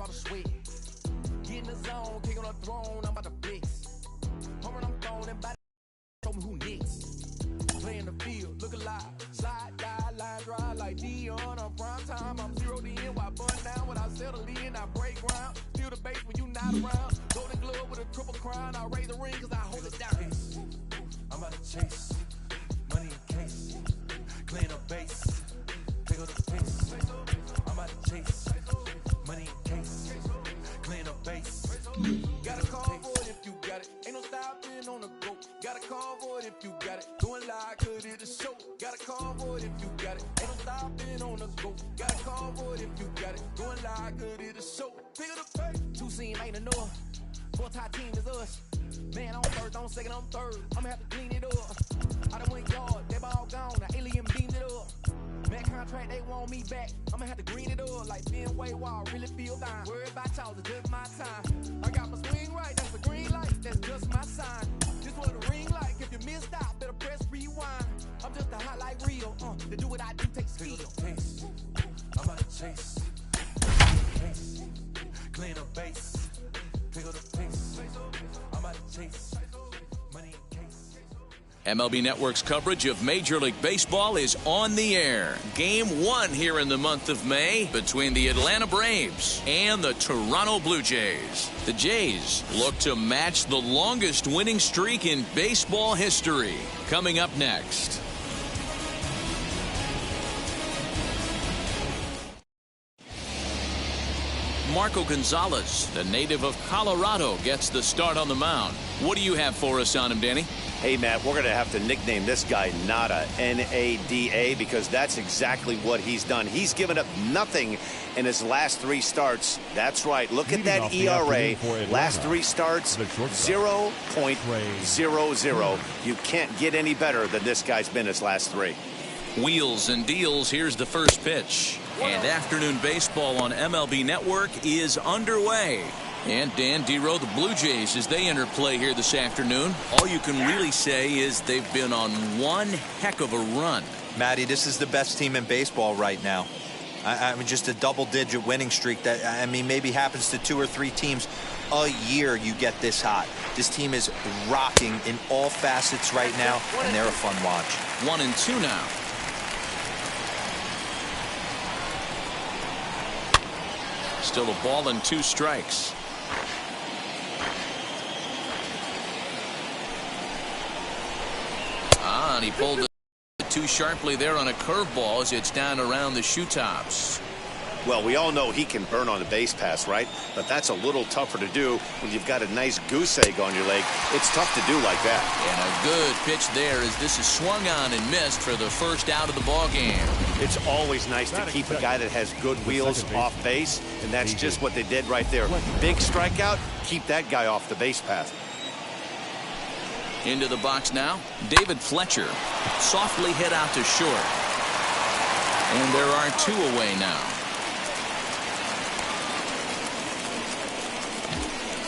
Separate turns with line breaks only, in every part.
all the sweat. Get in the zone, kick on the throne, I'm about to blitz. Home run, I'm throwing, and by show me who next. Play in the field, look alive. Slide, die, line drive like Dion on prime time. I'm 0 to end, while bun down when I settle in. I break ground, feel the bass when you not around. Golden glove with a triple crown. I raise the ring cause I hold it down. I'm about to chase money in case. Clean up base, pick up the pace. I'm about to chase money in case. Clean up base. Gotta call for it if you got it. Ain't no stopping on the go. Gotta call for it if you got it. Doing live, cause it is show. Gotta call for it if you got it. Ain't no stopping on the go. Gotta call for it if you got it. Doing live, cause it is show. Pick up the pace. Two seam ain't enough. Four top team is us. Man, on first, on second, on third. I'ma have to clean it up. I done went yard, they ball gone. Now alien beamed it up. Man contract, they want me back. I'ma have to green it up like Ben Way Wall. Really feel fine. Worried about y'all, it's just my time. I got my swing right, that's a green light. That's just my sign. This what a ring like. If you missed out, better press rewind. I'm just a hot like real. To do what I do takes skill. I'm about to chase. Case. Clean up base. Pick up the pace. I'm about to chase. Money in case.
MLB Network's coverage of Major League Baseball is on the air. Game 1 here in the month of May between the Atlanta Braves and the Toronto Blue Jays. The Jays look to match the longest winning streak in baseball history. Coming up next. Marco Gonzalez, the native of Colorado, gets the start on the mound. What do you have for us on him, Danny?
Hey, Matt, we're going to have to nickname this guy Nada, N-A-D-A, because that's exactly what he's done. He's given up nothing in his last 3 starts. That's right. Look at that ERA. Last 3 starts, 0.00. You can't get any better than this guy's been his last 3.
Wheels and deals. Here's the first pitch. And afternoon baseball on MLB Network is underway. And Dan Dero, the Blue Jays, as they enter play here this afternoon, all you can really say is they've been on one heck of a run.
Matty, this is the best team in baseball right now. I mean, just a double-digit winning streak that, I mean, maybe happens to 2 or 3 teams a year. You get this hot. This team is rocking in all facets right now, and they're a fun watch.
1-2 now. Still a ball and 2 strikes. And he pulled it too sharply there on a curveball as it's down around the shoe tops.
Well, we all know he can burn on a base pass, right? But that's a little tougher to do when you've got a nice goose egg on your leg. It's tough to do like that.
And a good pitch there as this is swung on and missed for the first out of the ball game.
It's always nice to keep a guy that has good wheels off base, and that's just what they did right there. Big strikeout, keep that guy off the base path.
Into the box now, David Fletcher. Softly hit out to short. And there are 2 away now.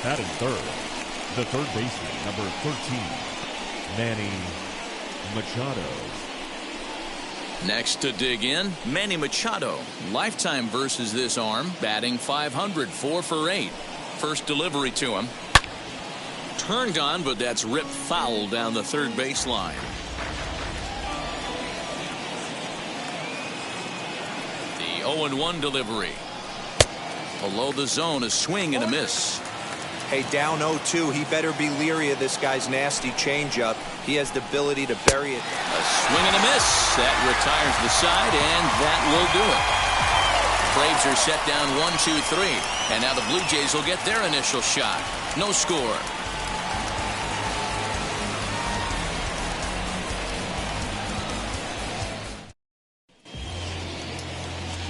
Batting third, the third baseman, number 13, Manny Machado.
Next to dig in, Manny Machado. Lifetime versus this arm, batting .500, 4 for 8. First delivery to him. Turned on, but that's ripped foul down the third baseline. The 0-1 delivery. Below the zone, a swing and a miss.
Hey, down 0-2, he better be leery of this guy's nasty changeup. He has the ability to bury it.
A swing and a miss. That retires the side, and that will do it. Braves are set down 1-2-3. And now the Blue Jays will get their initial shot. No score.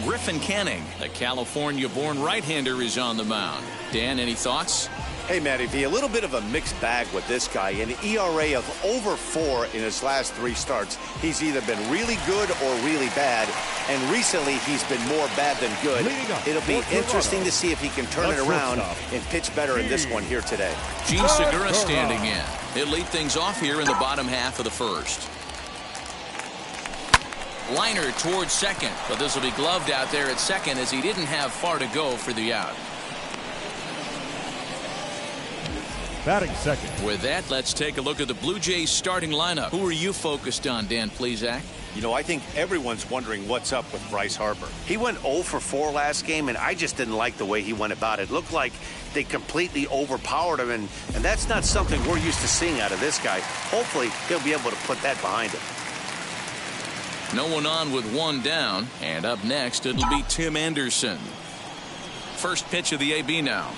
Griffin Canning, the California-born right-hander, is on the mound. Dan, any thoughts?
Hey, Matty V, a little bit of a mixed bag with this guy. An ERA of over 4 in his last 3 starts. He's either been really good or really bad, and recently he's been more bad than good. It'll be interesting to see if he can turn it around and pitch better in this one here today.
Gene Segura standing in. He'll lead things off here in the bottom half of the first. Liner towards second, but this will be gloved out there at second as he didn't have far to go for the out.
Batting second.
With that, let's take a look at the Blue Jays starting lineup. Who are you focused on, Dan Plesac?
You know, I think everyone's wondering what's up with Bryce Harper. He went 0 for 4 last game, and I just didn't like the way he went about it. It looked like they completely overpowered him, and that's not something we're used to seeing out of this guy. Hopefully, he'll be able to put that behind him.
No one on with one down, and up next, it'll be Tim Anderson. First pitch of the AB now.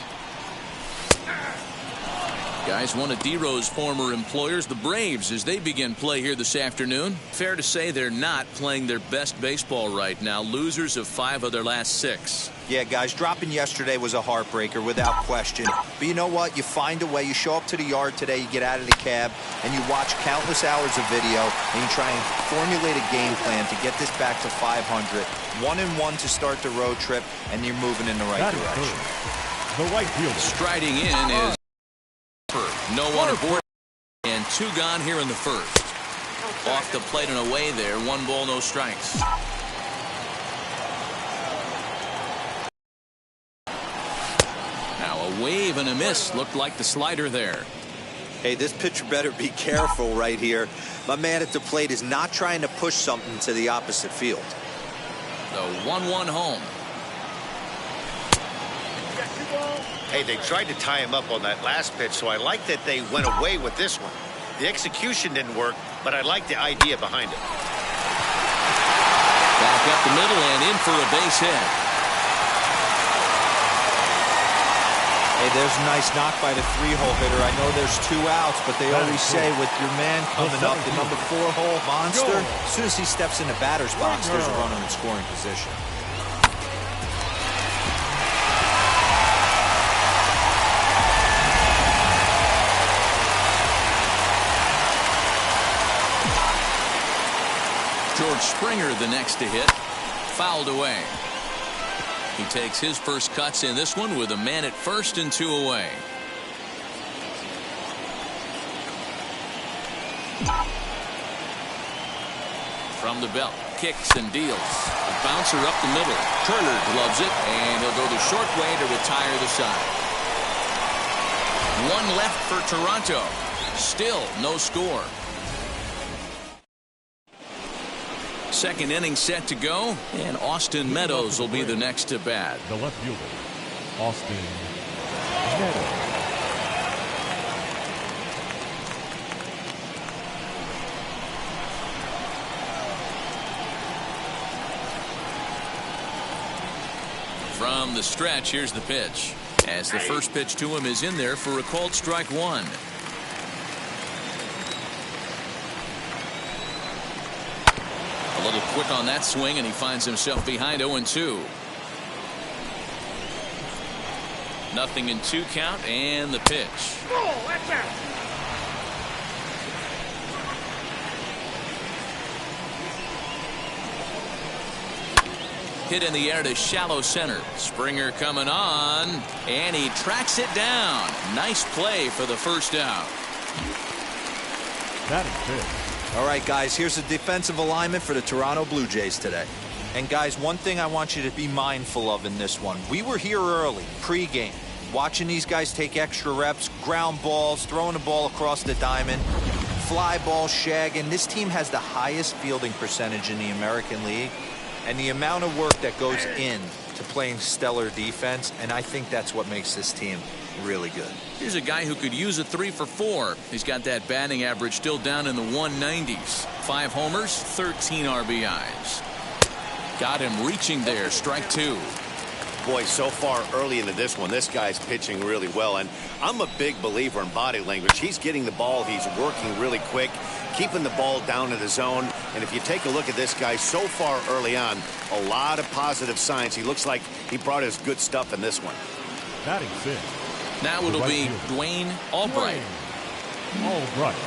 Guys, one of D-Rose former employers, the Braves, as they begin play here this afternoon. Fair to say they're not playing their best baseball right now. Losers of 5 of their last 6.
Yeah, guys, dropping yesterday was a heartbreaker without question. But you know what? You find a way. You show up to the yard today, you get out of the cab, and you watch countless hours of video, and you try and formulate a game plan to get this back to 500. 1-1 to start the road trip, and you're moving in the right direction.
The right fielder.
Striding in is no one aboard, and 2 gone here in the first. Off the plate and away there. 1 ball, no strikes. Now a wave and a miss. Looked like the slider there.
Hey, this pitcher better be careful right here. My man at the plate is not trying to push something to the opposite field.
The 1-1 home.
Hey, they tried to tie him up on that last pitch, so I like that they went away with this one. The execution didn't work, but I like the idea behind it.
Back up the middle and in for a base hit.
Hey, there's a nice knock by the 3-hole hitter. I know there's 2 outs, but they always say with your man coming up, the number 4-hole monster, as soon as he steps in the batter's box, there's a runner in scoring position.
George Springer the next to hit. Fouled away. He takes his first cuts in this one with a man at first and 2 away. From the belt, kicks and deals. A bouncer up the middle. Turner gloves it, and he'll go the short way to retire the side. 1 left for Toronto. Still no score. Second inning set to go, and Austin Meadows will be the next to bat.
The left fielder, Austin Meadows.
From the stretch, here's the pitch. As the first pitch to him is in there for a called strike 1. A little quick on that swing, and he finds himself behind 0-2. 0-2 count, and the pitch. Hit in the air to shallow center. Springer coming on, and he tracks it down. Nice play for the first out.
That is good.
All right, guys, here's the defensive alignment for the Toronto Blue Jays today. And, guys, one thing I want you to be mindful of in this one. We were here early, pregame, watching these guys take extra reps, ground balls, throwing the ball across the diamond, fly ball, shagging. This team has the highest fielding percentage in the American League. And the amount of work that goes in to playing stellar defense, and I think that's what makes this team really good.
Here's a guy who could use a 3 for 4. He's got that batting average still down in the 190s. 5 homers, 13 RBIs. Got him reaching there. Strike 2.
Boy, so far early into this one, this guy's pitching really well, and I'm a big believer in body language. He's getting the ball, he's working really quick, keeping the ball down in the zone, and if you take a look at this guy so far early on, a lot of positive signs. He looks like he brought his good stuff in this one.
Batting 5th.
Now it'll be Dwayne Albright.
Albright.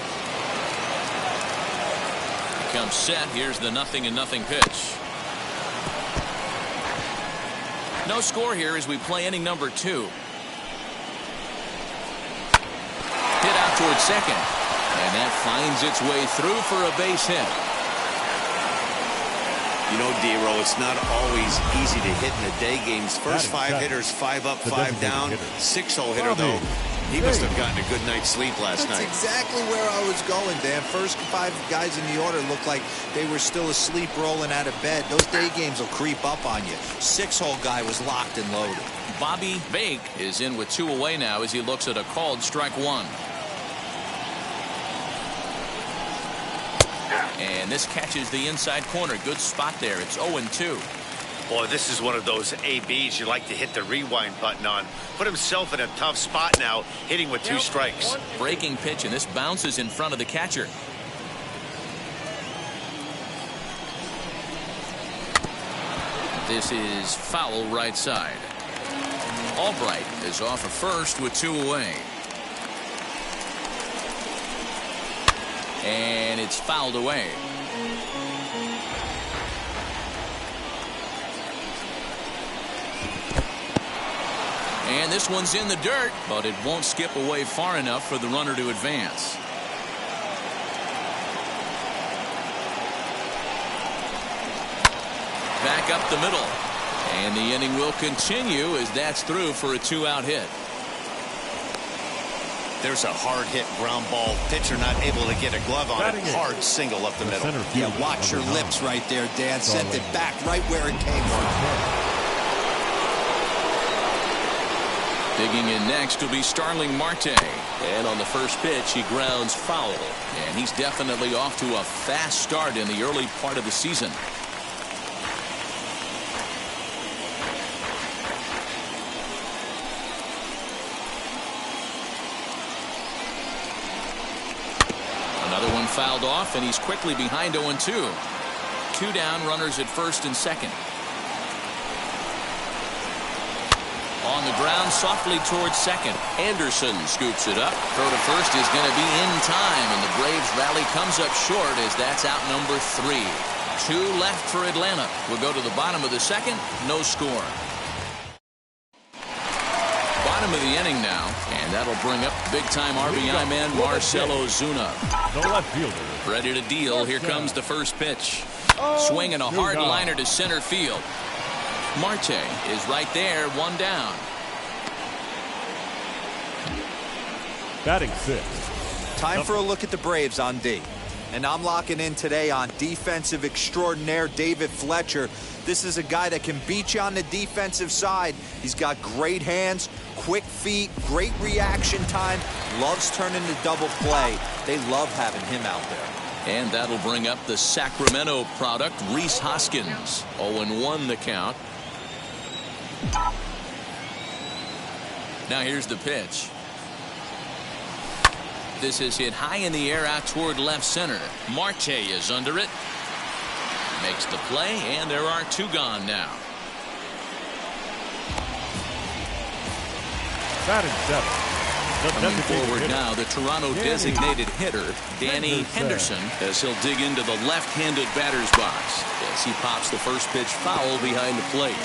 Comes set. Here's the 0-0 pitch. No score here as we play inning number 2. Hit out towards second. And that finds its way through for a base hit.
You know, D-Row, it's not always easy to hit in the day games. First 5 hitters, 5 up, 5 down. 6-hole hitter, though. He must have gotten a good night's sleep last night.
That's exactly where I was going, Dan. First 5 guys in the order looked like they were still asleep rolling out of bed. Those day games will creep up on you. 6-hole guy was locked and loaded.
Bobby Bake is in with 2 away now as he looks at a called strike 1. And this catches the inside corner. Good spot there. It's 0-2.
Boy, this is one of those ABs you like to hit the rewind button on. Put himself in a tough spot now, hitting with 2 strikes.
Breaking pitch, and this bounces in front of the catcher. This is foul right side. Albright is off of first with 2 away. And it's fouled away. And this one's in the dirt, but it won't skip away far enough for the runner to advance. Back up the middle. And the inning will continue as that's through for a 2-out hit.
There's a hard hit ground ball. Pitcher not able to get a glove on it. Hard single up the middle.
Yeah, watch your lips right there, Dan. Sent it back right where it came from.
Digging in next will be Starling Marte. And on the first pitch, he grounds foul. And he's definitely off to a fast start in the early part of the season. Another one fouled off, and he's quickly behind 0-2. 2 down, runners at first and second. On the ground, softly towards second. Anderson scoops it up. Throw to first is going to be in time, and the Braves rally comes up short as that's out number 3. 2 left for Atlanta. We'll go to the bottom of the second. No score. Bottom of the inning now, and that'll bring up big-time RBI man Marcell Ozuna.
The left fielder.
Ready to deal. Here comes the first pitch. Swinging a hard liner to center field. Marte is right there, 1 down.
Batting 6th.
Time for a look at the Braves on D. And I'm locking in today on defensive extraordinaire David Fletcher. This is a guy that can beat you on the defensive side. He's got great hands, quick feet, great reaction time, loves turning the double play. They love having him out there.
And that'll bring up the Sacramento product, Rhys Hoskins. 0-1 the count. Now here's the pitch. This is hit high in the air out toward left center. Marte is under it. Makes the play, and there are 2 gone now.
Batting 7th.
Coming forward now, the Toronto designated hitter, Danny Henderson, as he'll dig into the left-handed batter's box as he pops the first pitch foul behind the plate.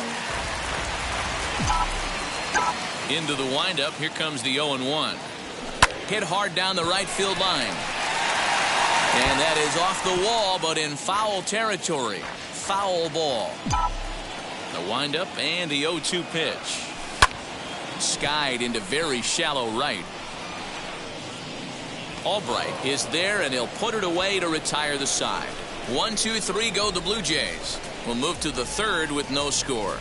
Into the windup, here comes the 0-1. Hit hard down the right field line. And that is off the wall, but in foul territory. Foul ball. The windup and the 0-2 pitch. Skied into very shallow right. Albright is there, and he'll put it away to retire the side. 1, 2, 3 go the Blue Jays. We'll move to the third with no score.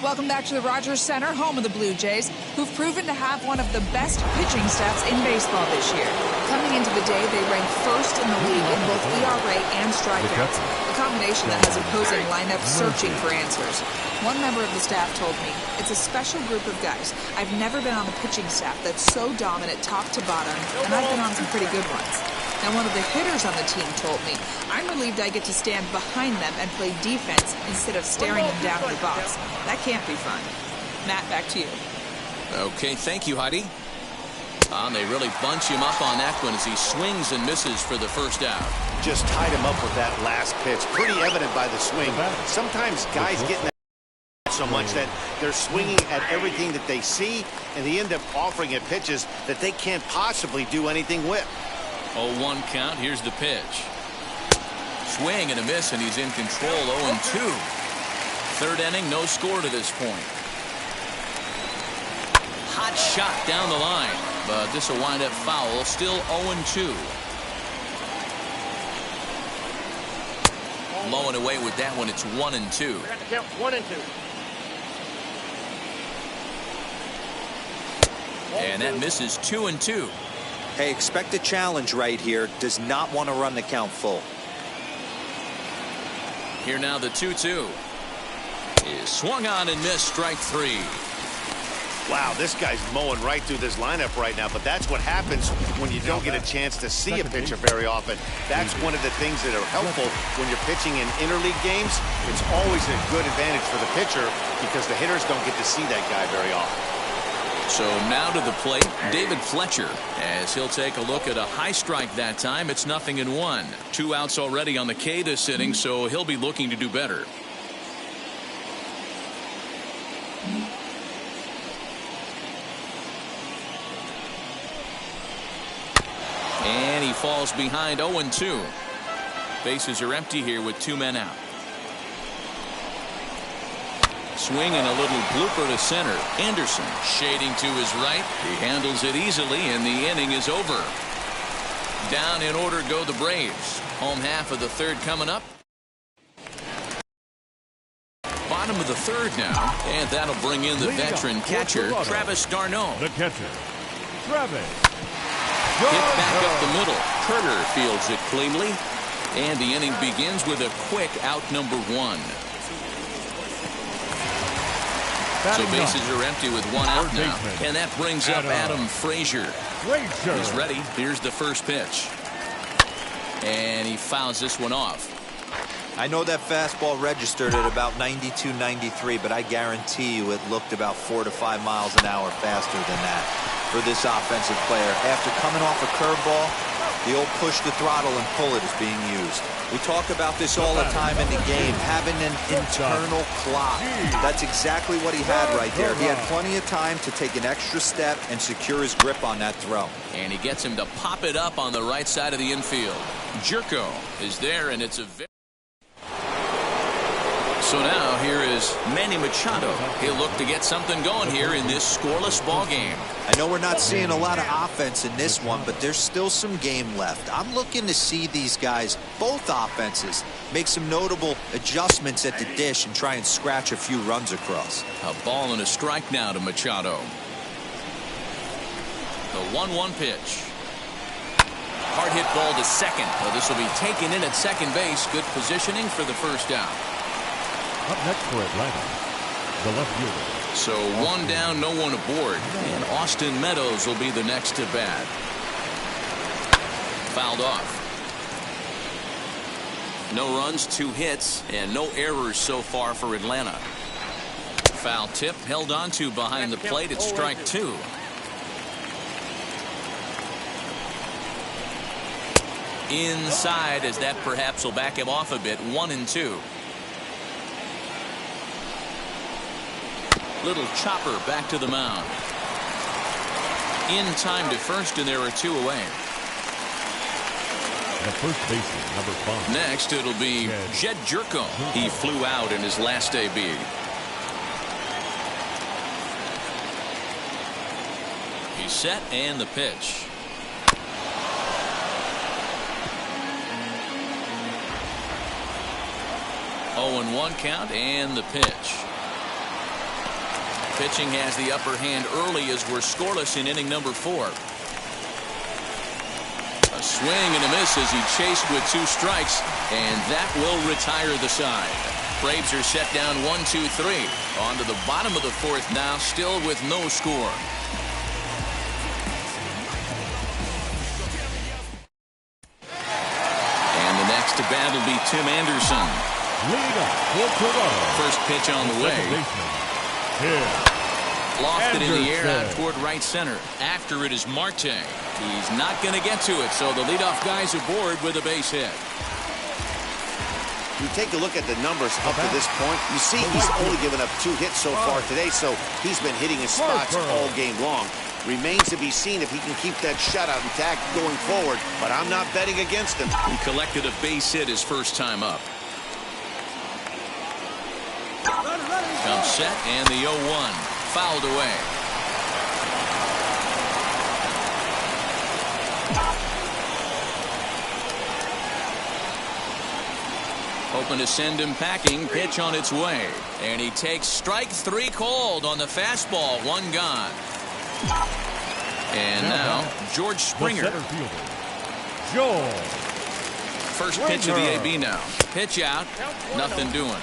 Welcome back to the Rogers Center, home of the Blue Jays, who've proven to have one of the best pitching staffs in baseball this year. Coming into the day, they ranked first in the league in both ERA and strikeouts, a combination that has opposing lineups searching for answers. One member of the staff told me, "It's a special group of guys. I've never been on a pitching staff that's so dominant top to bottom, and I've been on some pretty good ones." Now, one of the hitters on the team told me, "I'm relieved I get to stand behind them and play defense instead of staring them down in the box. That can't be fun." Matt, back to you.
Okay, thank you, Heidi. They really bunch him up on that one as he swings and misses for the first out.
Just tied him up with that last pitch. Pretty evident by the swing. Sometimes guys get in that so much that they're swinging at everything that they see, and they end up offering it pitches that they can't possibly do anything with.
0-1 count. Here's the pitch. Swing and a miss, and he's in control. 0-2. Third inning, no score to this point. hot shot down the line, but this will wind up foul. Still 0-2. Blowing away with that one. It's 1-2.
I got the count 1-2.
And that misses 2-2.
Hey, expect a challenge right here. Does not want to run the count full.
Here now the 2-2 is swung on and missed. Strike 3.
Wow, this guy's mowing right through this lineup right now, but that's what happens when you don't get a chance to see a pitcher very often. That's one of the things that are helpful when you're pitching in interleague games. It's always a good advantage for the pitcher because the hitters don't get to see that guy very often.
So now to the plate, David Fletcher, as he'll take a look at a high strike that time. It's 0-1. 2 outs already on the K this inning, so he'll be looking to do better. And he falls behind 0-2. Bases are empty here with 2 men out. Swing and a little blooper to center. Anderson shading to his right. He handles it easily, and the inning is over. Down in order go the Braves. Home half of the third coming up. Bottom of the third now, and that'll bring in the veteran catcher, Travis d'Arnaud.
The catcher, Travis.
Hit back up the middle. Turner fields it cleanly, and the inning begins with a quick out number 1. So bases are empty with 1 out now, and that brings up Adam Frazier. He's ready. Here's the first pitch, and he fouls this one off.
I know that fastball registered at about 92, 93, but I guarantee you it looked about 4 to 5 miles an hour faster than that for this offensive player. After coming off a curveball, the old push the throttle and pull it is being used. We talk about this all the time in the game, having an internal clock. That's exactly what he had right there. He had plenty of time to take an extra step and secure his grip on that throw.
And he gets him to pop it up on the right side of the infield. Jerko is there, and it's a very... So now here is Manny Machado. He'll look to get something going here in this scoreless ball game.
I know we're not seeing a lot of offense in this one, but there's still some game left. I'm looking to see these guys, both offenses, make some notable adjustments at the dish and try and scratch a few runs across.
A ball and a strike now to Machado. The 1-1 pitch. Hard hit ball to second. Well, this will be taken in at second base. Good positioning for the first out.
Up next for Atlanta, the left fielder.
So 1 down, no one aboard, and Austin Meadows will be the next to bat. Fouled off. No runs, 2 hits, and no errors so far for Atlanta. Foul tip held on to behind the plate at strike 2. Inside, as that perhaps will back him off a bit. 1-2. Little chopper back to the mound. In time to first, and there are 2 away.
The first baseman, number 5.
Next, it'll be Jed Jerko. He flew out in his last AB. He's set, and the pitch. Oh, 0-1 count, and the pitch. Pitching has the upper hand early as we're scoreless in inning number 4. A swing and a miss as he chased with 2 strikes, and that will retire the side. Braves are set down 1-2-3. On to the bottom of the 4th now, still with no score. And the next to bat will be Tim Anderson. First pitch on the way. Lofted in the air out toward right center. After it is Marte. He's not going to get to it, so the leadoff guy's aboard with a base hit.
You take a look at the numbers up to this point. You see he's only given up 2 hits so far today, so he's been hitting his spots all game long. Remains to be seen if he can keep that shutout intact going forward, but I'm not betting against him.
He collected a base hit his first time up. Comes set, and the 0-1 fouled away. hoping to send him packing. Pitch on its way. And he takes strike 3 cold on the fastball. 1 gone. And now George Springer.
The center fielder, George.
First pitch of the AB now. Pitch out. Nothing doing.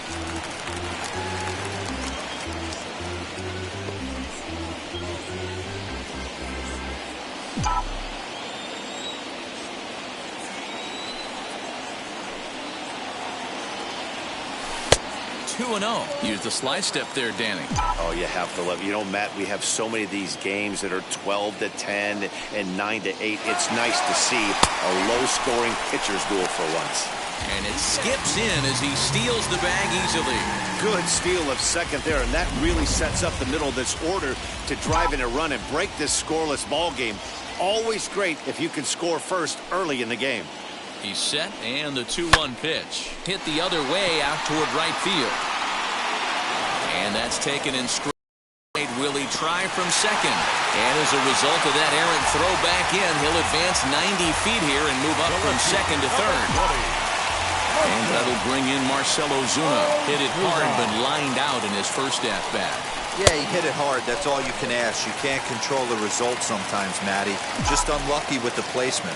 Two and 0. Use the slide step there, Danny.
Oh, you have to love it. You know, Matt, we have so many of these games that are 12-10 and 9-8. It's nice to see a low-scoring pitcher's duel for once.
And it skips in as he steals the bag easily.
Good steal of second there, and that really sets up the middle of this order to drive in a run and break this scoreless ball game. Always great if you can score first early in the game.
He's set, and the 2-1 pitch. Hit the other way out toward right field. And that's taken in straight. Will he try from second? And as a result of that errant throw back in, he'll advance 90 feet here and move up from second to third. And that'll bring in Marcell Ozuna. Hit it hard, but lined out in his first at-bat.
Yeah, he hit it hard. That's all you can ask. You can't control the result sometimes, Matty. Just unlucky with the placement.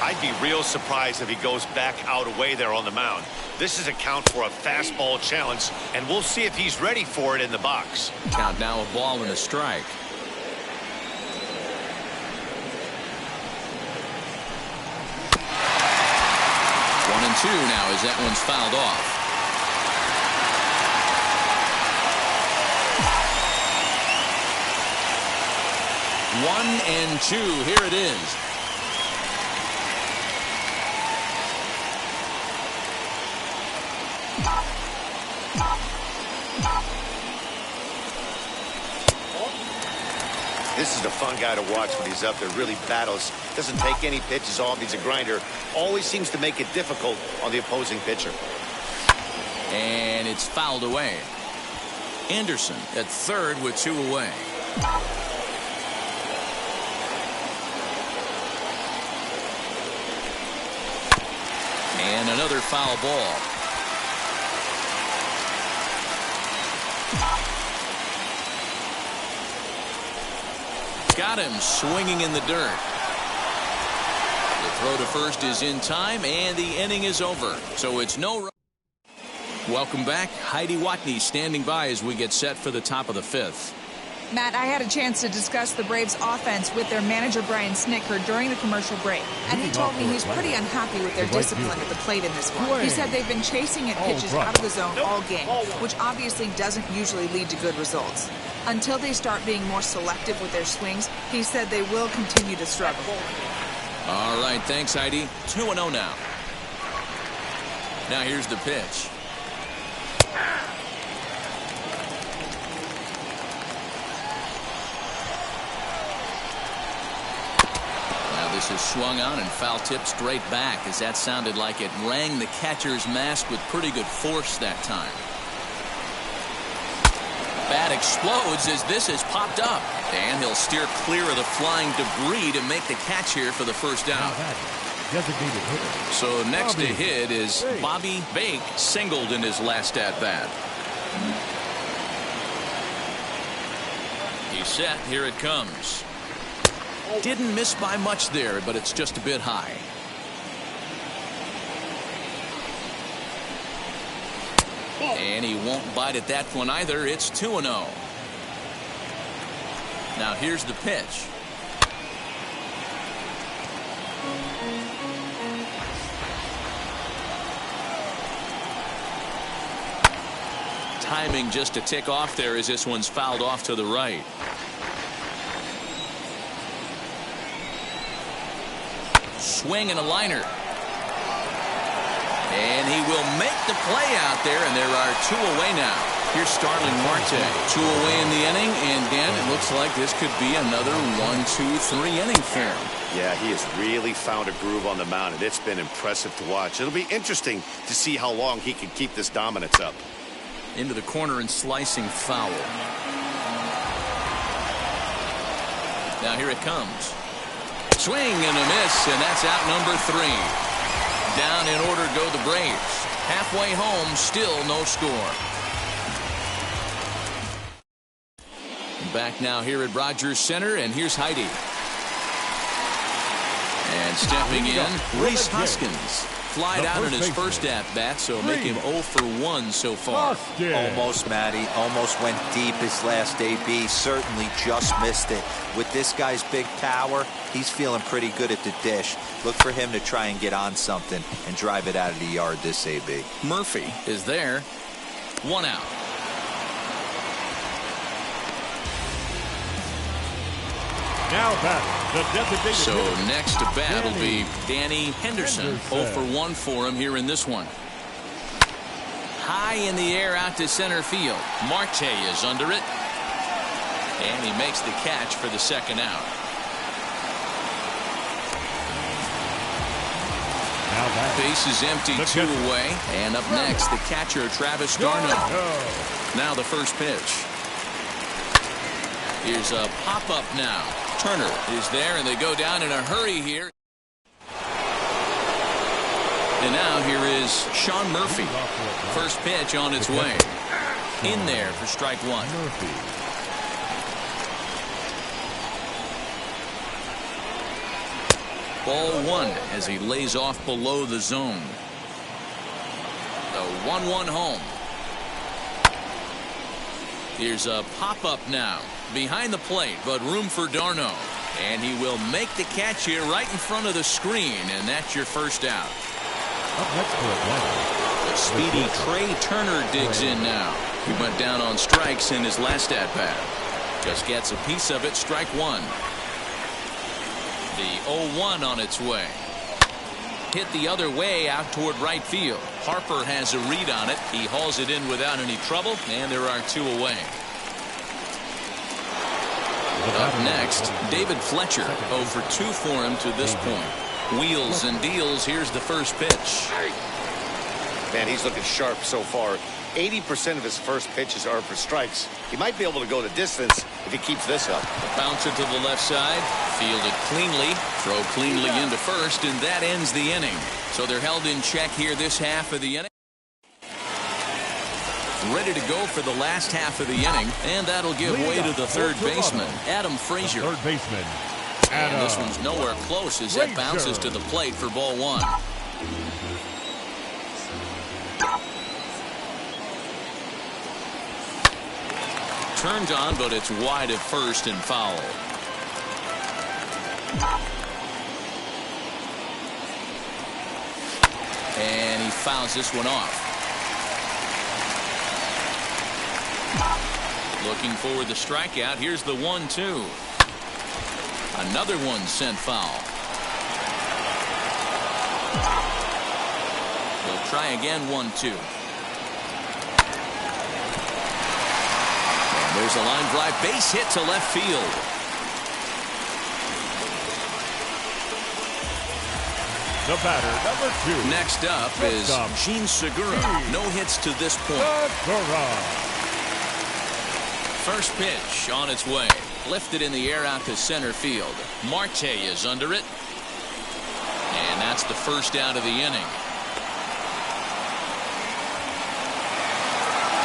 I'd be real surprised if he goes back out away there on the mound. This is a count for a fastball challenge, and we'll see if he's ready for it in the box.
Count now a ball and a strike. One and two now as that one's fouled off. One and two. Here it is.
This is a fun guy to watch when he's up there. Really battles. Doesn't take any pitches off. He's a grinder. Always seems to make it difficult on the opposing pitcher.
And it's fouled away. Anderson at third with 2 away. And another foul ball. Got him swinging in the dirt. The throw to first is in time, and the inning is over. So it's no. Welcome back. Heidi Watney standing by as we get set for the top of the 5th.
Matt, I had a chance to discuss the Braves' offense with their manager, Brian Snitker, during the commercial break. And he told me he's pretty unhappy with their discipline at the plate in this one. He said they've been chasing at pitches out of the zone all game, which obviously doesn't usually lead to good results. Until they start being more selective with their swings, he said they will continue to struggle.
All right, thanks, Heidi. 2-0 now. Now here's the pitch. This is swung on and foul tipped straight back as that sounded like it rang the catcher's mask with pretty good force that time. Bat explodes as this is popped up, and he'll steer clear of the flying debris to make the catch here for the first out. So next to hit is Bobby Bake, singled in his last at bat. He's set. Here it comes. Didn't miss by much there, but it's just a bit high. And he won't bite at that one either. It's 2-0. Now here's the pitch. Timing just a tick off there as this one's fouled off to the right. Swing and a liner. And he will make the play out there, and there are 2 away now. Here's Starling Marte. 2 away in the inning, and Dan, it looks like this could be another 1-2-3 inning for him.
Yeah, he has really found a groove on the mound, and it's been impressive to watch. It'll be interesting to see how long he can keep this dominance up.
Into the corner and slicing foul. Now here it comes. Swing and a miss, and that's out number 3. Down in order go the Braves. Halfway home, still no score. Back now here at Rogers Center, and here's Heidi. And stepping in, Rhys Hoskins. Flied out in his first at-bat, so make him 0 for 1 so far.
Almost, Matty. Almost went deep his last AB. Certainly just missed it. With this guy's big power, he's feeling pretty good at the dish. Look for him to try and get on something and drive it out of the yard this AB.
Murphy is there. 1 out.
Now back, the designated
So
hitter,
next to bat will be Danny Henderson. 0 for 1 for him here in this one. High in the air out to center field. Marte is under it. And he makes the catch for the second out.
Now back.
Base is empty,
The
2
catcher.
away. And up next, the catcher, Travis Darno. Now the first pitch. Here's a pop-up now. Turner is there, and they go down in a hurry here. And now here is Sean Murphy. First pitch on its way. In there for strike 1. Ball 1 as he lays off below the zone. The 1-1 home. Here's a pop-up now. Behind the plate, but room for Darno. And he will make the catch here right in front of the screen, and that's your first out.
Up next for Atlanta.
The speedy Trey Turner digs in now. He went down on strikes in his last at-bat. Just gets a piece of it, strike 1. The 0-1 on its way. Hit the other way out toward right field. Harper has a read on it. He hauls it in without any trouble, and there are 2 away. Up next, David Fletcher. 0 for 2 for him to this point. Wheels and deals. Here's the first pitch.
Man, he's looking sharp so far. 80% of his first pitches are for strikes. He might be able to go the distance if he keeps this up.
Bounce it to the left side. Fielded cleanly. Throw cleanly into first, and that ends the inning. So they're held in check here this half of the inning. Ready to go for the last half of the inning, and that'll give way to the third baseman, Adam Frazier.
Third baseman.
And this one's nowhere close as that bounces to the plate for ball 1. Turned on, but it's wide at first and foul. And he fouls this one off. Looking for the strikeout. Here's the 1-2. Another one sent foul. We'll try again. 1-2. And there's a line drive. Base hit to left field.
The batter, number 2.
Next up is Gene Segura. No hits to this point. First pitch on its way. Lifted in the air out to center field. Marte is under it. And that's the first out of the inning.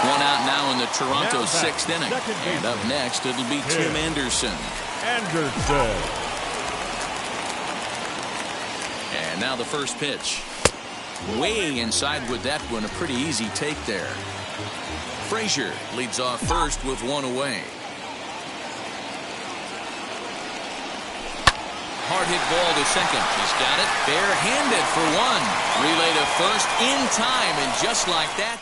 1 out now in the Toronto 6th inning. And up next, it'll be Tim Anderson. And now the first pitch. Way inside with that one. A pretty easy take there. Frazier leads off first with 1 away. Hard hit ball to second. He's got it. Barehanded for 1. Relay to first in time, and just like that.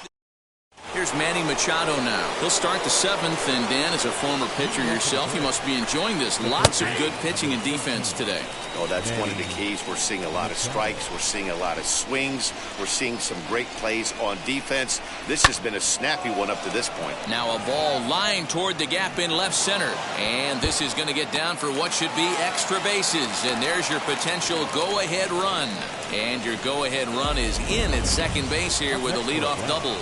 Here's Manny Machado now. He'll start the 7th, and Dan, as a former pitcher yourself, you must be enjoying this. Lots of good pitching and defense today.
Oh, that's one of the keys. We're seeing a lot of strikes. We're seeing a lot of swings. We're seeing some great plays on defense. This has been a snappy one up to this point.
Now a ball lined toward the gap in left center. And this is going to get down for what should be extra bases. And there's your potential go-ahead run. And your go-ahead run is in at second base here with a leadoff double.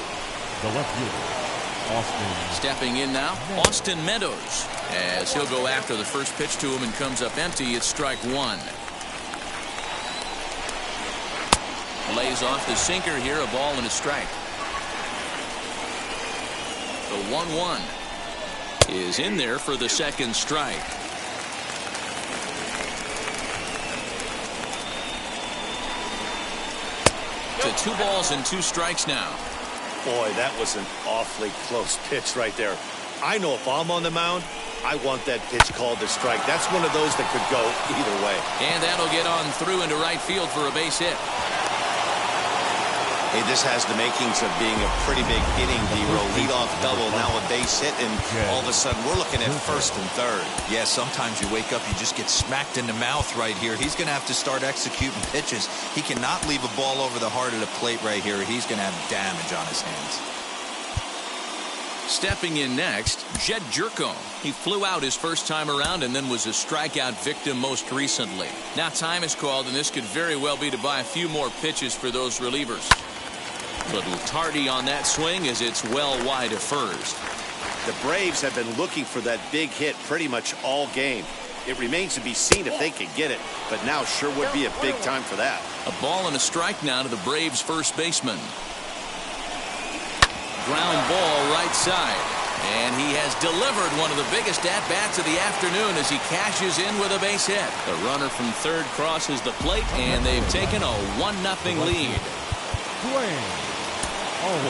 The left fielder, Austin.
Stepping in now, Austin Meadows. As he'll go after the first pitch to him and comes up empty, it's strike 1. Lays off the sinker here, a ball and a strike. The 1-1 is in there for the second strike. To 2 balls and 2 strikes now.
Boy, that was an awfully close pitch right there. I know if I'm on the mound, I want that pitch called a strike. That's one of those that could go either way.
And that'll get on through into right field for a base hit.
Hey, this has the makings of being a pretty big inning, D-Row. Leadoff double, now a base hit, and all of a sudden we're looking at first and third.
Yeah, sometimes you wake up, you just get smacked in the mouth right here. He's going to have to start executing pitches. He cannot leave a ball over the heart of the plate right here. He's going to have damage on his hands.
Stepping in next, Jed Jerko. He flew out his first time around and then was a strikeout victim most recently. Now time is called, and this could very well be to buy a few more pitches for those relievers. Little tardy on that swing as it's well wide of first.
The Braves have been looking for that big hit pretty much all game. It remains to be seen if they can get it, but now sure would be a big time for that.
A ball and a strike now to the Braves first baseman. Ground ball right side. And he has delivered one of the biggest at-bats of the afternoon as he cashes in with a base hit. The runner from third crosses the plate, and they've taken a 1-0 lead.
Boy,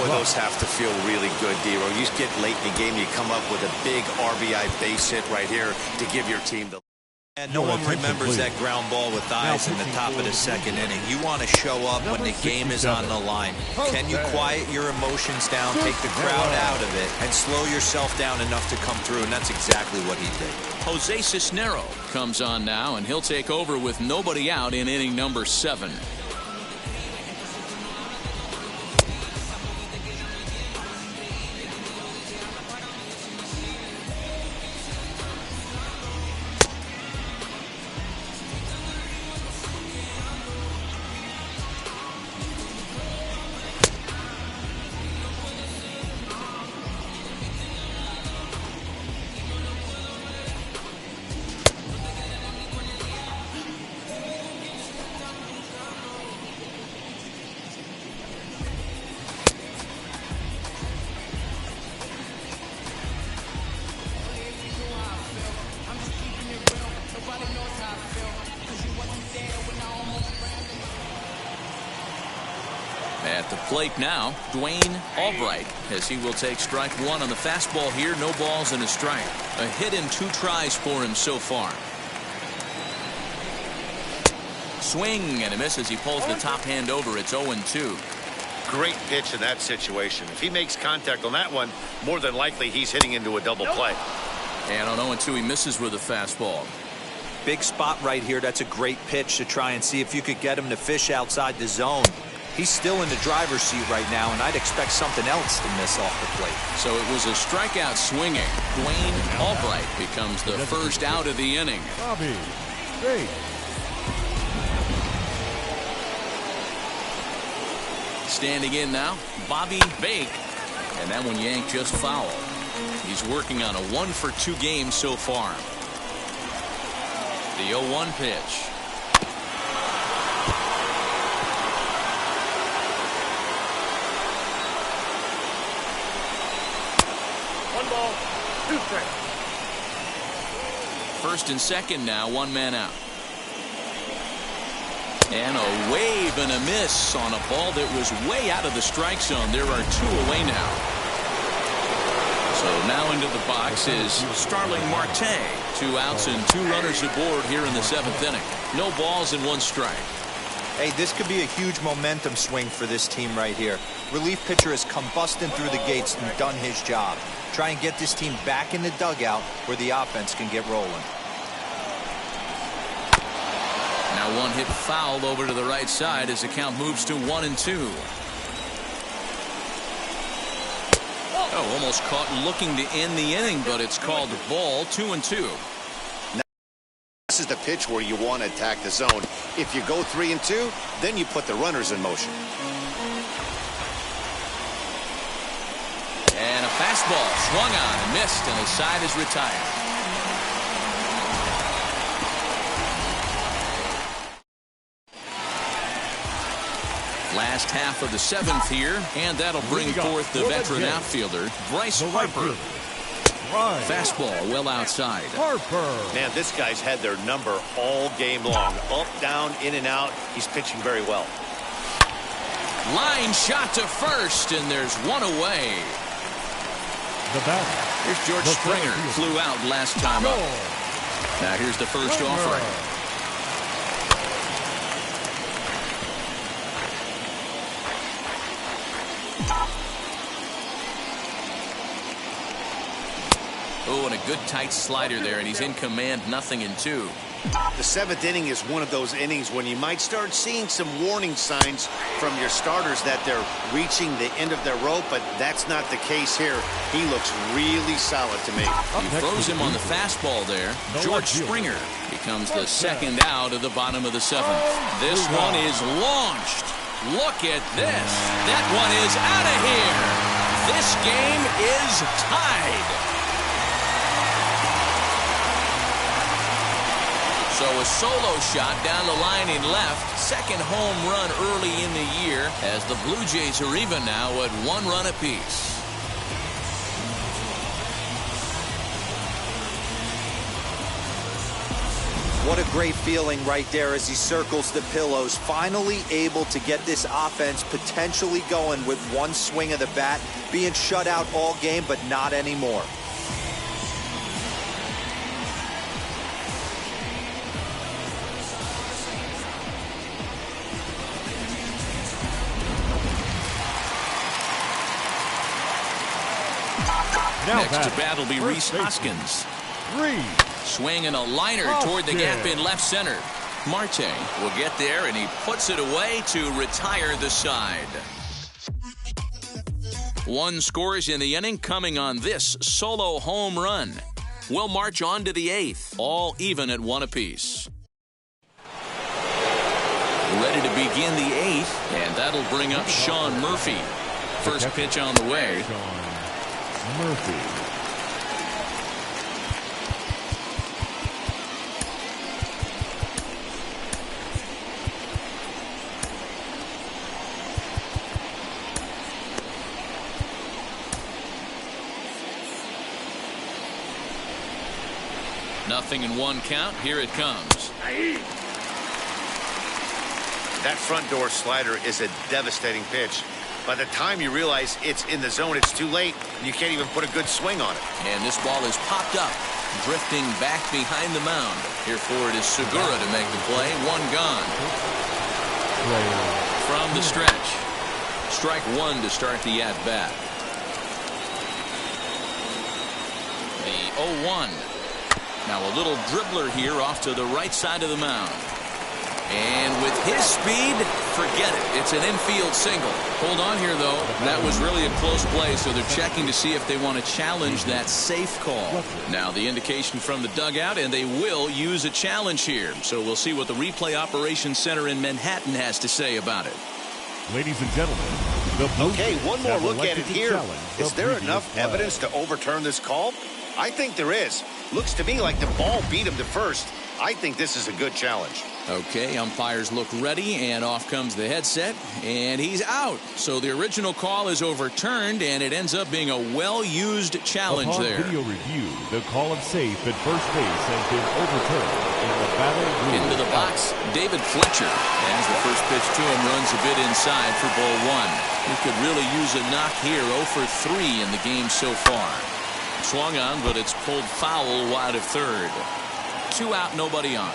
those have to feel really good, D-Row. You get late in the game, you come up with a big RBI base hit right here to give your team the...
And no one remembers that ground ball with eyes in the top of the second inning. You want to show up when the game is on the line. Can you quiet your emotions down, take the crowd out of it, and slow yourself down enough to come through? And that's exactly what he did.
Jose Cisnero comes on now, and he'll take over with nobody out in inning number 7. At the plate now, Dwayne Albright, as he will take strike 1 on the fastball here. No balls and a strike. A hit in 2 tries for him so far. Swing and a miss as he pulls the top hand over. It's 0-2.
Great pitch in that situation. If he makes contact on that one, more than likely he's hitting into a double play.
And on 0-2, he misses with a fastball.
Big spot right here. That's a great pitch to try and see if you could get him to fish outside the zone. He's still in the driver's seat right now, and I'd expect something else to miss off the plate.
So it was a strikeout swinging. Dwayne Albright becomes the first out of the inning.
Bobby Bate.
Standing in now, Bobby Bate. And that one yanked just foul. He's working on a 1-for-2 game so far. The 0-1 pitch. First and second now, 1 man out. And a wave and a miss on a ball that was way out of the strike zone. There are 2 away now. So now into the box is Starling Marte. 2 outs and 2 runners aboard here in the 7th inning. No balls and 1 strike.
Hey, this could be a huge momentum swing for this team right here. Relief pitcher has come busting through the gates and done his job. Try and get this team back in the dugout where the offense can get rolling.
Now 1 hit foul over to the right side as the count moves to 1-2. Oh, almost caught looking to end the inning, but it's called the ball. 2-2.
This is the pitch where you want to attack the zone. If you go 3-2, then you put the runners in motion.
And a fastball swung on and missed, and his side is retired. Last half of the 7th here, and that'll bring forth the veteran outfielder, Bryce Harper. Fastball well outside.
Harper. Man, this guy's had their number all game long. Up, down, in and out. He's pitching very well.
Line shot to first, and there's one away.
The batter.
Here's George Springer. Flew out last time up. Now here's the first offering. Oh, and a good tight slider there, and he's in command, 0-2.
The 7th inning is one of those innings when you might start seeing some warning signs from your starters that they're reaching the end of their rope, but that's not the case here. He looks really solid to me.
He throws him on the fastball there. George Springer becomes the second out of the bottom of the 7th. This one is launched. Look at this. That one is out of here. This game is tied. So a solo shot down the line in left. Second home run early in the year as the Blue Jays are even now at 1 run apiece.
What a great feeling right there as he circles the pillows. Finally able to get this offense potentially going with one swing of the bat. Being shut out all game, but not anymore.
Next to bat will be Rhys Hoskins. Swinging a liner toward the gap in left center. Marte will get there, and he puts it away to retire the side. 1 scores in the inning coming on this solo home run. We'll march on to the 8th, all even at 1 apiece. Ready to begin the 8th, and that'll bring up Sean Murphy. First pitch on the way.
Murphy.
Nothing in 1 count. Here it comes.
That front door slider is a devastating pitch. By the time you realize it's in the zone, it's too late, and you can't even put a good swing on it.
And this ball is popped up, drifting back behind the mound. Here for it is Segura to make the play. 1 gone. From the stretch. Strike 1 to start the at-bat. The 0-1. Now a little dribbler here off to the right side of the mound. And with his speed, forget it. It's an infield single. Hold on here, though. That was really a close play, so they're checking to see if they want to challenge that safe call. Now the indication from the dugout, and they will use a challenge here. So we'll see what the replay operations center in Manhattan has to say about it.
Ladies and gentlemen,
okay, one more look at it here. Is there enough evidence to overturn this call? I think there is. Looks to me like the ball beat him to first. I think this is a good challenge.
Okay, umpires look ready, and off comes the headset, and he's out. So the original call is overturned, and it ends up being a well-used challenge
Upon
there.
Video review, the call of safe at first base has been overturned, and the battle
Into the box, David Fletcher, as the first pitch to him runs a bit inside for ball 1. He could really use a knock here, 0 for 3 in the game so far. Swung on, but it's pulled foul wide of third. 2 out, nobody on.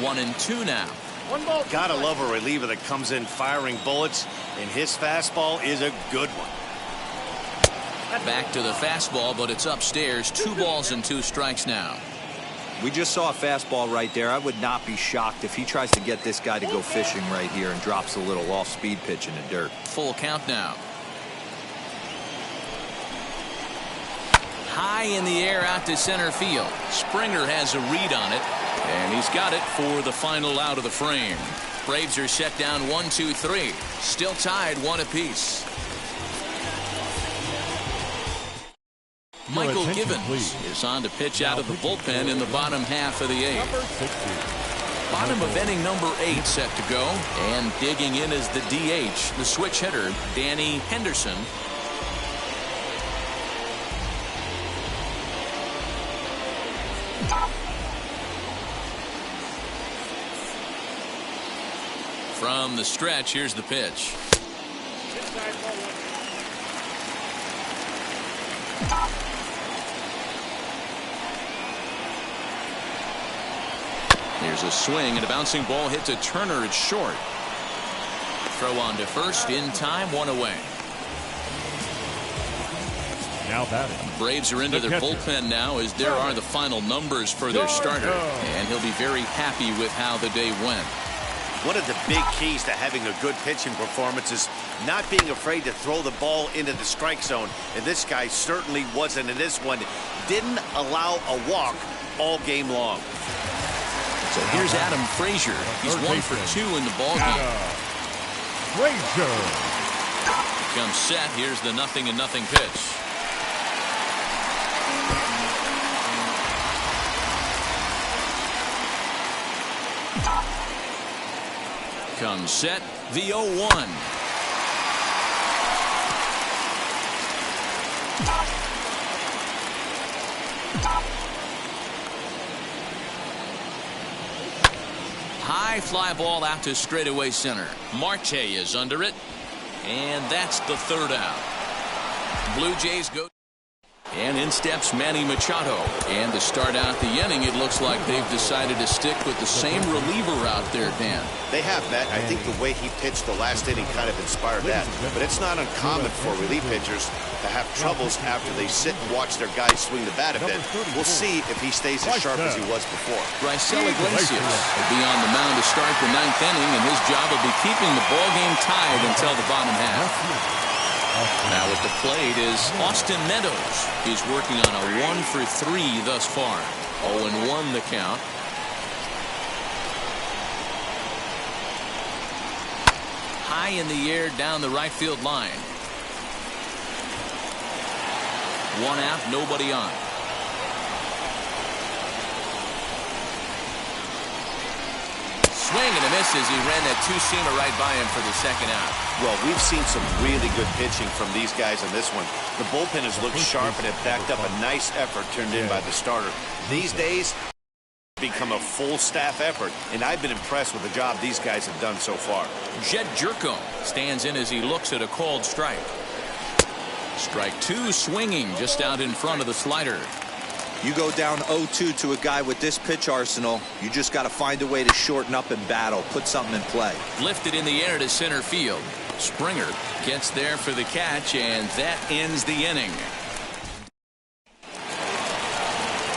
1-2 now.
One ball. Gotta love a reliever that comes in firing bullets, and his fastball is a good one.
Back to the fastball, but it's upstairs. 2 balls and 2 strikes now.
We just saw a fastball right there. I would not be shocked if he tries to get this guy to go fishing right here and drops a little off-speed pitch in the dirt.
Full count now. High in the air out to center field. Springer has a read on it, and he's got it for the final out of the frame. Braves are set down 1-2-3. Still tied 1 apiece. Michael Givens is on to pitch out of the bullpen in the bottom half of the 8th. Bottom of inning number 8 set to go. And digging in is the DH, the switch hitter, Danny Henderson. From the stretch, here's the pitch. Here's a swing and a bouncing ball hit to Turner. It's short. Throw on to first in time, 1 away.
Now batting.
Braves are into their bullpen now as there are the final numbers for their starter. And he'll be very happy with how the day went.
One of the big keys to having a good pitching performance is not being afraid to throw the ball into the strike zone. And this guy certainly wasn't in this one. Didn't allow a walk all game long.
So here's Adam Frazier. He's 1 for 2 in the ballgame.
Frazier
Comes set. Here's the 0-0 pitch. Comes set. The 0-1. High fly ball out to straightaway center. Marte is under it. And that's the 3rd out. Blue Jays go. And in steps Manny Machado. And to start out the inning, it looks like they've decided to stick with the same reliever out there, Dan.
They have, Matt. I think the way he pitched the last inning kind of inspired that. But it's not uncommon for relief pitchers to have troubles after they sit and watch their guys swing the bat a bit. We'll see if he stays as sharp as he was before.
Raisel Iglesias will be on the mound to start the 9th inning, and his job will be keeping the ballgame tied until the bottom half. Now at the plate is Austin Meadows. He's working on a 1 for 3 thus far. 0-1 the count. High in the air down the right field line. 1 out, nobody on. Swing and a miss as he ran that 2-seamer right by him for the 2nd out.
Well, we've seen some really good pitching from these guys in this one. The bullpen has looked sharp and it backed up a nice effort turned in by the starter. These days, become a full staff effort, and I've been impressed with the job these guys have done so far.
Jed Jerko stands in as he looks at a called strike. Strike 2 swinging just out in front of the slider.
You go down 0-2 to a guy with this pitch arsenal, you just got to find a way to shorten up and battle, put something in play.
Lifted in the air to center field. Springer gets there for the catch, and that ends the inning.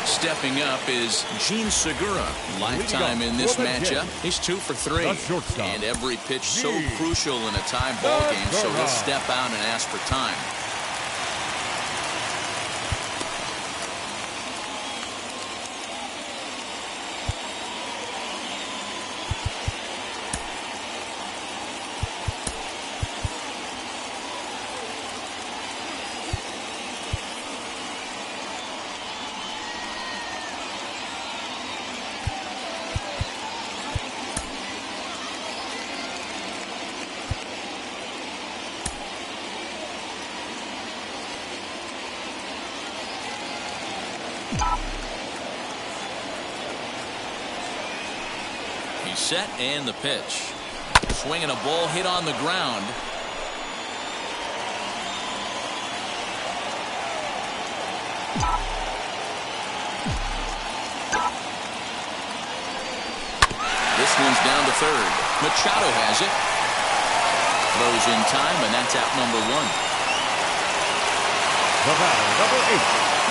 Stepping up is Gene Segura. Lifetime in this matchup. He's 2 for 3. And every pitch so crucial in a tie ball game, so he'll step out and ask for time. He's set and the pitch. Swinging a ball hit on the ground. This one's down to 3rd. Machado has it. Throws in time, and that's out number 1.
The batter, number 8.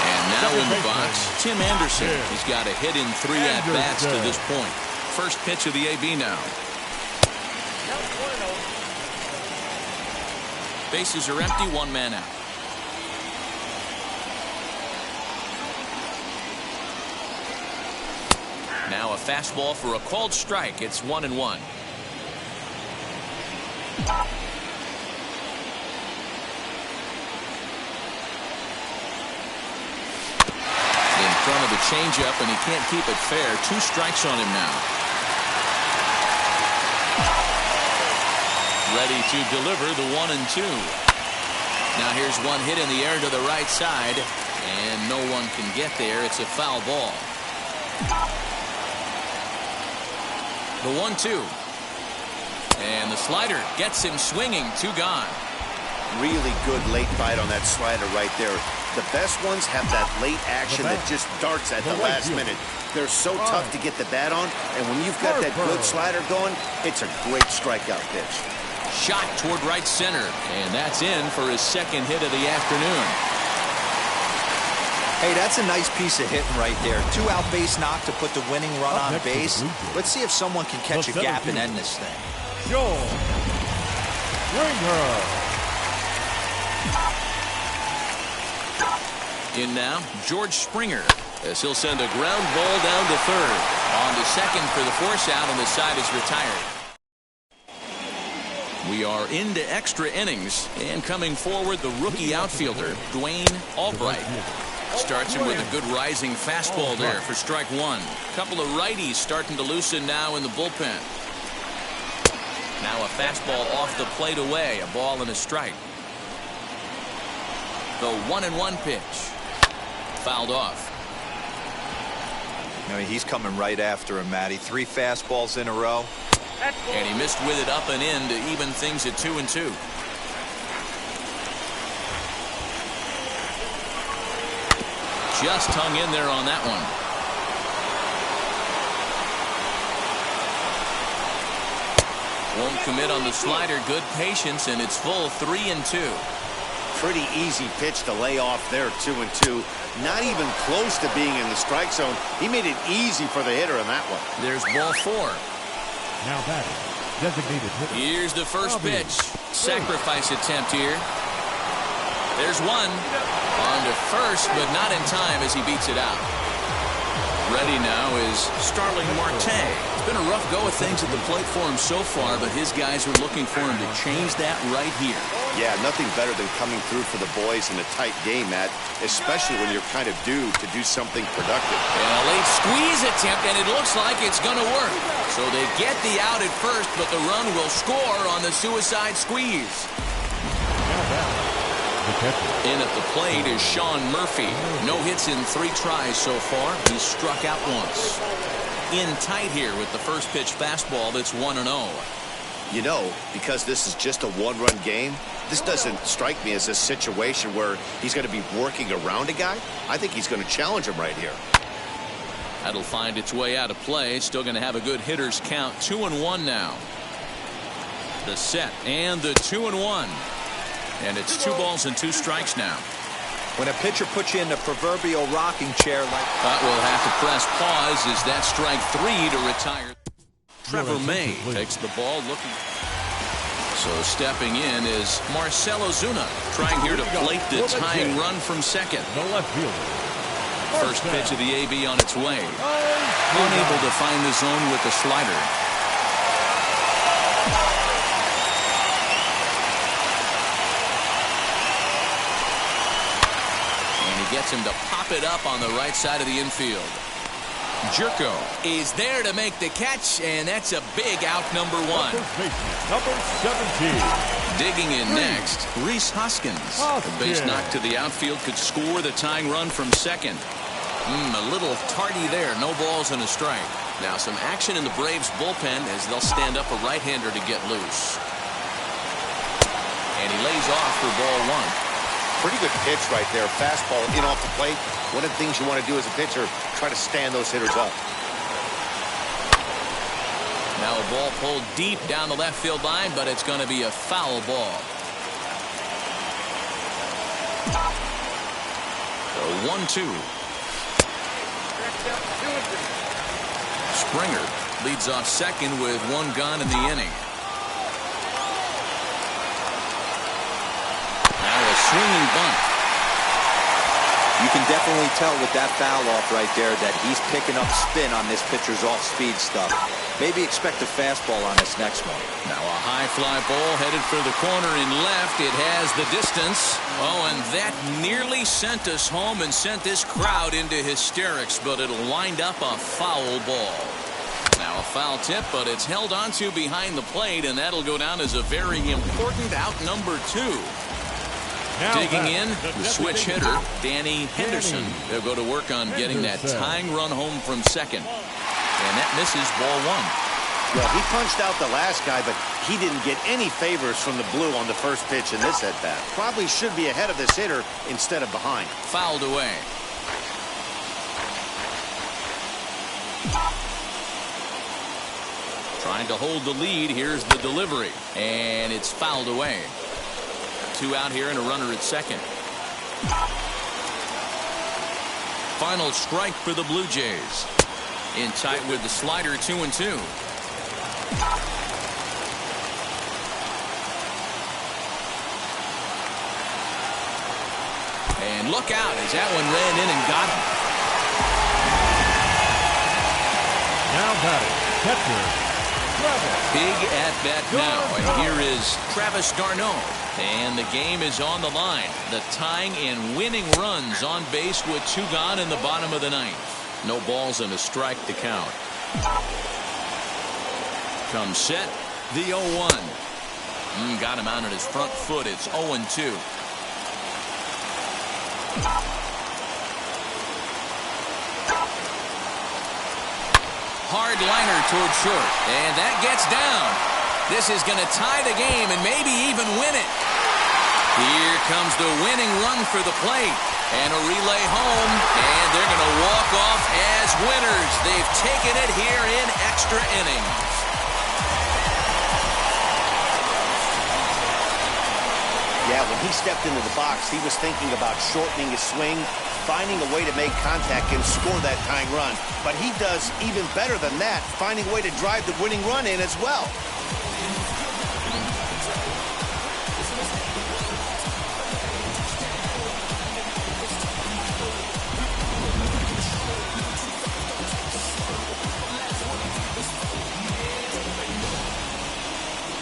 And now in the box, Tim Anderson. He's got a hit in 3 at-bats to this point. First pitch of the AB now. Bases are empty, 1 man out. Now a fastball for a called strike. It's 1-1. In front of the changeup, and he can't keep it fair. 2 strikes on him now. Ready to deliver the 1-2. Now here's one hit in the air to the right side, and no one can get there. It's a foul ball. The 1-2. And the slider gets him swinging. 2 gone.
Really good late bite on that slider right there. The best ones have that late action that just darts at the last minute. They're so tough to get the bat on, and when you've got that good slider going, it's a great strikeout pitch.
Shot toward right center, and that's in for his second hit of the afternoon.
Hey, that's a nice piece of hitting right there. 2-out base knock to put the winning run on base. Let's see if someone can catch a gap and end this thing.
Joel Springer.
In now, George Springer, as he'll send a ground ball down to third. On to second for the force out, and the side is retired. We are into extra innings, and coming forward, the rookie outfielder, Dwayne Albright. Starts him with a good rising fastball there for strike 1. Couple of righties starting to loosen now in the bullpen. Now a fastball off the plate away, a ball and a strike. The 1-1 pitch. Fouled off.
I mean, he's coming right after him, Matty. 3 fastballs in a row.
And he missed with it up and in to even things at 2-2. Just hung in there on that one. Won't commit on the slider. Good patience, and it's full 3-2.
Pretty easy pitch to lay off there, 2-2. Not even close to being in the strike zone. He made it easy for the hitter in that one.
There's ball 4.
Now batting, designated hitter.
Here's the first pitch. Sacrifice attempt here. There's one. On to first, but not in time as he beats it out. Ready now is Starling Marte. It's been a rough go of things at the plate for him so far, but his guys are looking for him to change that right here.
Yeah, nothing better than coming through for the boys in a tight game, Matt, especially when you're kind of due to do something productive.
And a late squeeze attempt, and it looks like it's going to work. So they get the out at first, but the run will score on the suicide squeeze. In at the plate is Sean Murphy. No hits in 3 tries so far. He's struck out once. In tight here with the first pitch fastball that's 1-0.
You know, because this is just a 1-run game, this doesn't strike me as a situation where he's going to be working around a guy. I think he's going to challenge him right here.
That'll find its way out of play. Still going to have a good hitter's count. 2-1 now. The set and the 2-1. And it's 2 balls and 2 strikes now.
When a pitcher puts you in the proverbial rocking chair like...
But we'll have to press pause as that strike 3 to retire. Trevor May takes the ball looking. So stepping in is Marcell Ozuna, trying here to plate the tying run from second.
The left fielder.
First pitch of the AB on its way. Unable to find the zone with the slider. Gets him to pop it up on the right side of the infield. Jerko is there to make the catch, and that's a big out, number 1.
Number 17.
Digging in next, Rhys Hoskins. A base knock to the outfield could score the tying run from second. A little tardy there. No balls and a strike. Now some action in the Braves bullpen as they'll stand up a right-hander to get loose. And he lays off for ball 1.
Pretty good pitch right there. Fastball in off the plate. One of the things you want to do as a pitcher, try to stand those hitters up.
Now a ball pulled deep down the left field line, but it's going to be a foul ball. The 1-2. Springer leads off second with 1 gone in the inning. Swinging bunt.
You can definitely tell with that foul off right there that he's picking up spin on this pitcher's off-speed stuff. Maybe expect a fastball on this next one.
Now a high fly ball headed for the corner in left. It has the distance. Oh, and that nearly sent us home and sent this crowd into hysterics, but it'll wind up a foul ball. Now a foul tip, but it's held onto behind the plate, and that'll go down as a very important out number 2.
Now
Digging in, the switch hitter, Danny Henderson. They'll go to work on getting that tying run home from second. And that misses ball 1.
Well, he punched out the last guy, but he didn't get any favors from the blue on the first pitch in this at-bat. Probably should be ahead of this hitter instead of behind.
Fouled away. Trying to hold the lead. Here's the delivery. And it's fouled away. 2 out here and a runner at second. Final strike for the Blue Jays. In tight with the slider, 2-2. And look out as that one ran in and got him.
Now batting, catcher,
Big at bat now, and here is Travis d'Arnaud. And the game is on the line. The tying and winning runs on base with 2 gone in the bottom of the 9th. No balls and a strike to count. Comes set, the 0-1. Got him out on his front foot. It's 0-2. Hard liner toward short, and that gets down. This is going to tie the game and maybe even win it. Here comes the winning run for the plate, and a relay home, and they're going to walk off as winners. They've taken it here in extra innings.
Yeah, when he stepped into the box, he was thinking about shortening his swing, finding a way to make contact and score that tying run. But he does even better than that, finding a way to drive the winning run in as well.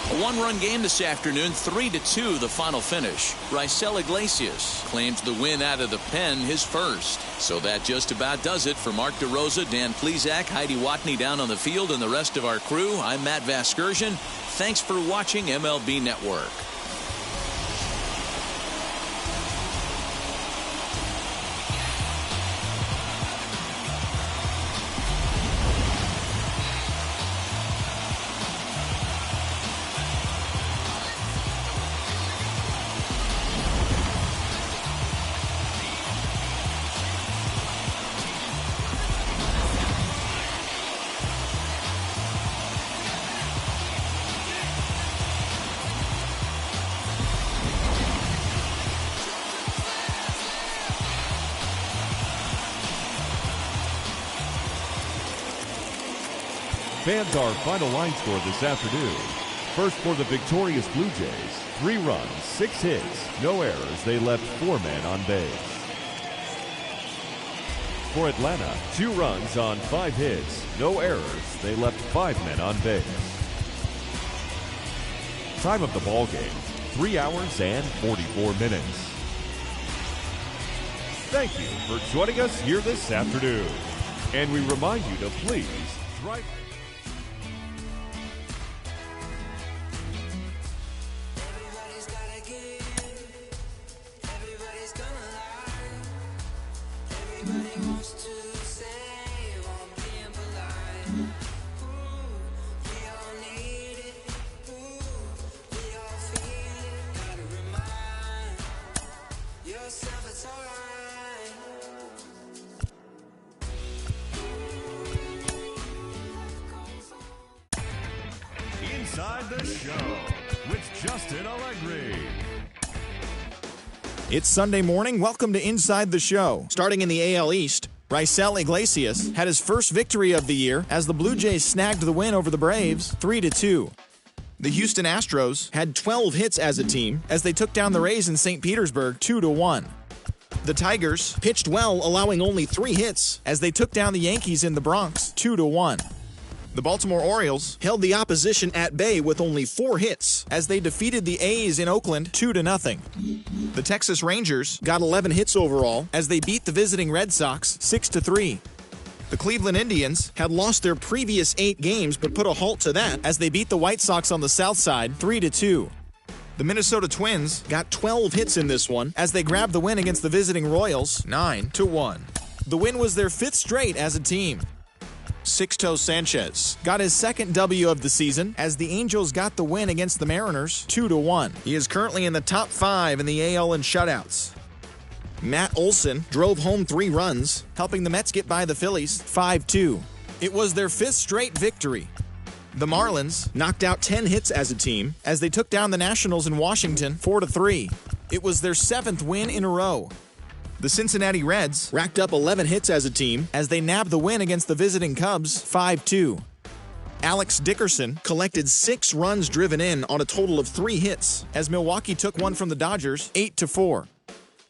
A 1-run game this afternoon, 3-2 the final finish. Raisel Iglesias claims the win out of the pen, his first. So that just about does it for Mark DeRosa, Dan Plesac, Heidi Watney down on the field, and the rest of our crew. I'm Matt Vasgersian. Thanks for watching MLB Network.
Fans, our final line score this afternoon. First for the victorious Blue Jays, 3 runs, 6 hits, no errors. They left 4 men on base. For Atlanta, 2 runs on 5 hits, no errors. They left 5 men on base. Time of the ball game, 3 hours and 44 minutes. Thank you for joining us here this afternoon. And we remind you to please drive. Inside the Show with Justin Allegri.
It's Sunday morning. Welcome to Inside the Show. Starting in the AL East, Raisel Iglesias had his first victory of the year as the Blue Jays snagged the win over the Braves 3-2. The Houston Astros had 12 hits as a team as they took down the Rays in St. Petersburg 2-1. The Tigers pitched well, allowing only 3 hits as they took down the Yankees in the Bronx 2-1. The Baltimore Orioles held the opposition at bay with only 4 hits as they defeated the A's in Oakland 2-0. The Texas Rangers got 11 hits overall as they beat the visiting Red Sox 6-3. The Cleveland Indians had lost their previous 8 games but put a halt to that as they beat the White Sox on the south side 3-2. The Minnesota Twins got 12 hits in this one as they grabbed the win against the visiting Royals 9-1. The win was their 5th straight as a team. Sixto Sanchez got his 2nd W of the season as the Angels got the win against the Mariners 2-1. He is currently in the top 5 in the AL in shutouts. Matt Olson drove home 3 runs, helping the Mets get by the Phillies 5-2. It was their 5th straight victory. The Marlins knocked out 10 hits as a team as they took down the Nationals in Washington 4-3. It was their 7th win in a row. The Cincinnati Reds racked up 11 hits as a team as they nabbed the win against the visiting Cubs 5-2. Alex Dickerson collected 6 runs driven in on a total of 3 hits as Milwaukee took one from the Dodgers 8-4.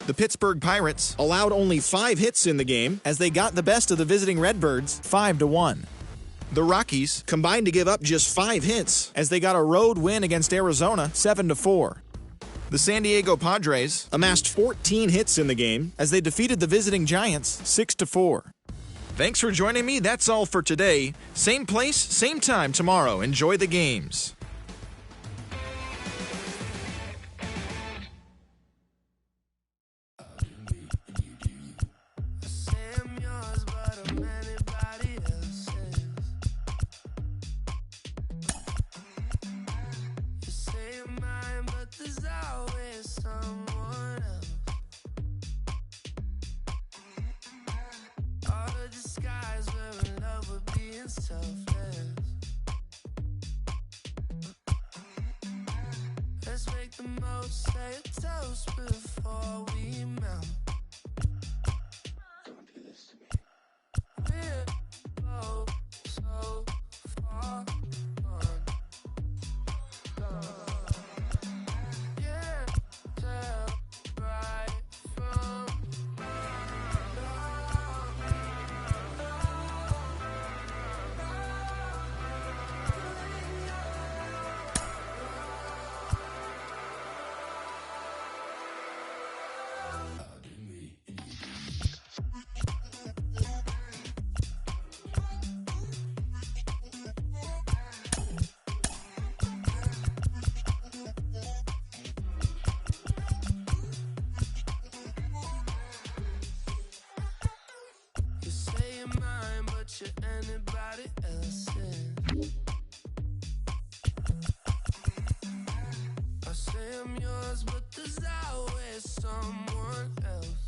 The Pittsburgh Pirates allowed only 5 hits in the game as they got the best of the visiting Redbirds 5-1. The Rockies combined to give up just 5 hits as they got a road win against Arizona 7-4. The San Diego Padres amassed 14 hits in the game as they defeated the visiting Giants 6-4. Thanks for joining me. That's all for today. Same place, same time tomorrow. Enjoy the games.
Let's make the most, say a toast before we melt. We're both so far gone. Can't tell right from you say you're mine, but you're anybody else's. I say I'm yours, but there's always someone else.